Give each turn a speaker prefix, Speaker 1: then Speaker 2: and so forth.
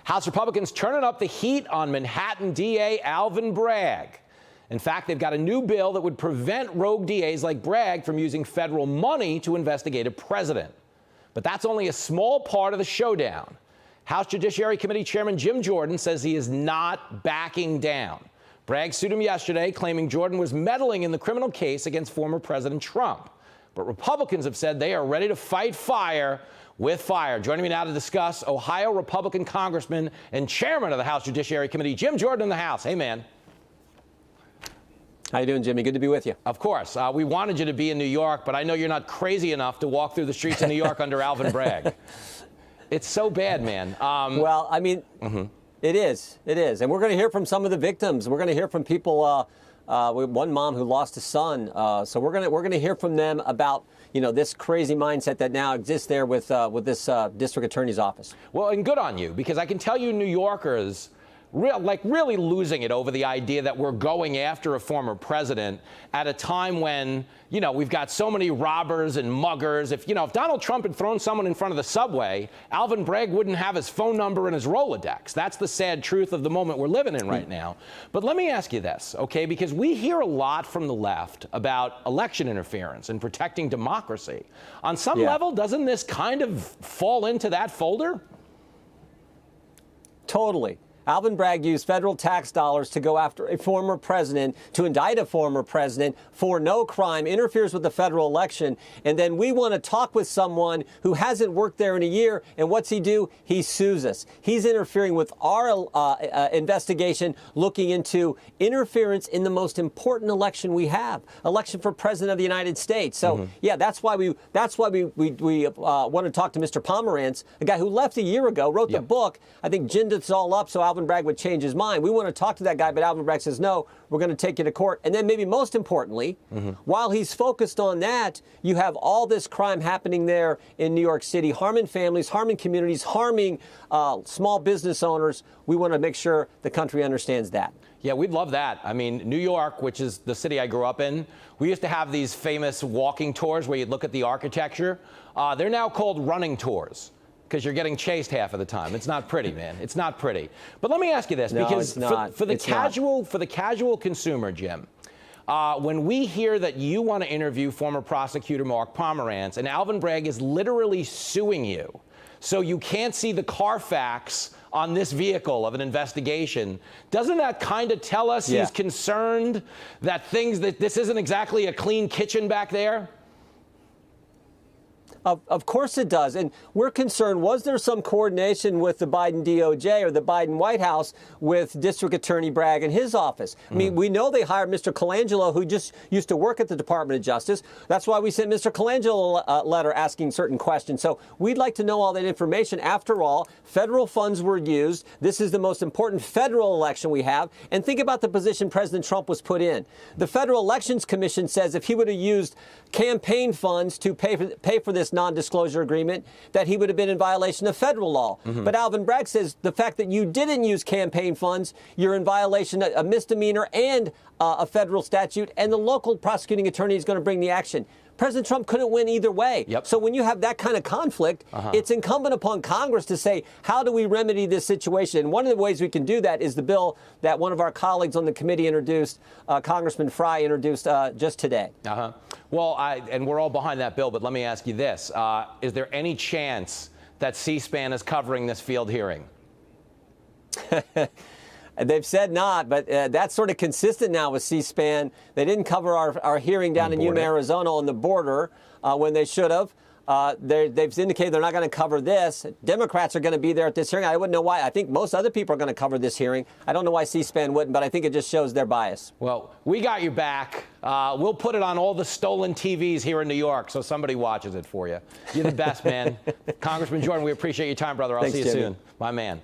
Speaker 1: House Republicans turning up the heat on Manhattan DA Alvin Bragg. In fact, they've got a new bill that would prevent rogue DAs like Bragg from using federal money to investigate a president. But that's only a small part of the showdown. House Judiciary Committee Chairman Jim Jordan says he is not backing down. Bragg sued him yesterday, claiming Jordan was meddling in the criminal case against former President Trump. But Republicans have said they are ready to fight fire with fire. Joining me now to discuss, Ohio Republican Congressman and Chairman of the House Judiciary Committee, Jim Jordan in the House. Hey, man.
Speaker 2: How you doing, Jimmy? Good to be with you.
Speaker 1: Of course. We wanted you to be in New York, but I know you're not crazy enough to walk through the streets of New York under Alvin Bragg. It's so bad, man.
Speaker 2: Well, I mean, it is. It is. And we're going to hear from some of the victims. We're going to hear from people, one mom who lost a son. So we're going to hear from them about, this crazy mindset that now exists there with this district attorney's office.
Speaker 1: Well, and good on you, because I can tell you New Yorkers really losing it over the idea that we're going after a former president at a time when, we've got so many robbers and muggers. If Donald Trump had thrown someone in front of the subway, Alvin Bragg wouldn't have his phone number and his Rolodex. That's the sad truth of the moment we're living in right now. But let me ask you this, okay? Because we hear a lot from the left about election interference and protecting democracy. On some level, doesn't this kind of fall into that folder?
Speaker 2: Totally. Alvin Bragg used federal tax dollars to go after a former president, to indict a former president for no crime, interferes with the federal election, and then we want to talk with someone who hasn't worked there in a year, and what's he do? He sues us. He's interfering with our investigation, looking into interference in the most important election we have, election for president of the United States. So, yeah, that's why we want to talk to Mr. Pomerantz, a guy who left a year ago, wrote the book. I think ginned this all up so Alvin Bragg would change his mind. We want to talk to that guy, but Alvin Bragg says, no, we're going to take you to court. And then maybe most importantly, while he's focused on that, you have all this crime happening there in New York City, harming families, harming communities, harming small business owners. We want to make sure the country understands that.
Speaker 1: Yeah, we'd love that. I mean, New York, which is the city I grew up in, we used to have these famous walking tours where you'd look at the architecture. They're now called running tours, because you're getting chased half of the time. It's not pretty, man. It's not pretty. But let me ask you this, because for the casual consumer, Jim, when we hear that you want to interview former prosecutor Mark Pomerantz, and Alvin Bragg is literally suing you, so you can't see the Carfax on this vehicle of an investigation, doesn't that kind of tell us he's concerned that this isn't exactly a clean kitchen back there?
Speaker 2: Of course it does. And we're concerned, was there some coordination with the Biden DOJ or the Biden White House with District Attorney Bragg and his office? I mean, we know they hired Mr. Colangelo, who just used to work at the Department of Justice. That's why we sent Mr. Colangelo a letter asking certain questions. So we'd like to know all that information. After all, federal funds were used. This is the most important federal election we have. And think about the position President Trump was put in. The Federal Elections Commission says if he would have used campaign funds to pay for this non-disclosure agreement, that he would have been in violation of federal law. But Alvin Bragg says the fact that you didn't use campaign funds, you're in violation of a misdemeanor and a federal statute, and the local prosecuting attorney is going to bring the action. President Trump couldn't win either way. So when you have that kind of conflict, it's incumbent upon Congress to say, how do we remedy this situation? And one of the ways we can do that is the bill that one of our colleagues on the committee introduced, Congressman Fry introduced just today.
Speaker 1: Well, and we're all behind that bill, but let me ask you this. Is there any chance that C-SPAN is covering this field hearing?
Speaker 2: They've said not, but that's sort of consistent now with C-SPAN. They didn't cover our hearing down in Yuma, Arizona on the border when they should have. They've indicated they're not going to cover this. Democrats are going to be there at this hearing. I wouldn't know why. I think most other people are going to cover this hearing. I don't know why C-SPAN wouldn't, but I think it just shows their bias.
Speaker 1: Well, we got your back. We'll put it on all the stolen TVs here in New York so somebody watches it for you. You're the best, man. Congressman Jordan, we appreciate your time, brother. I'll see you soon. My man.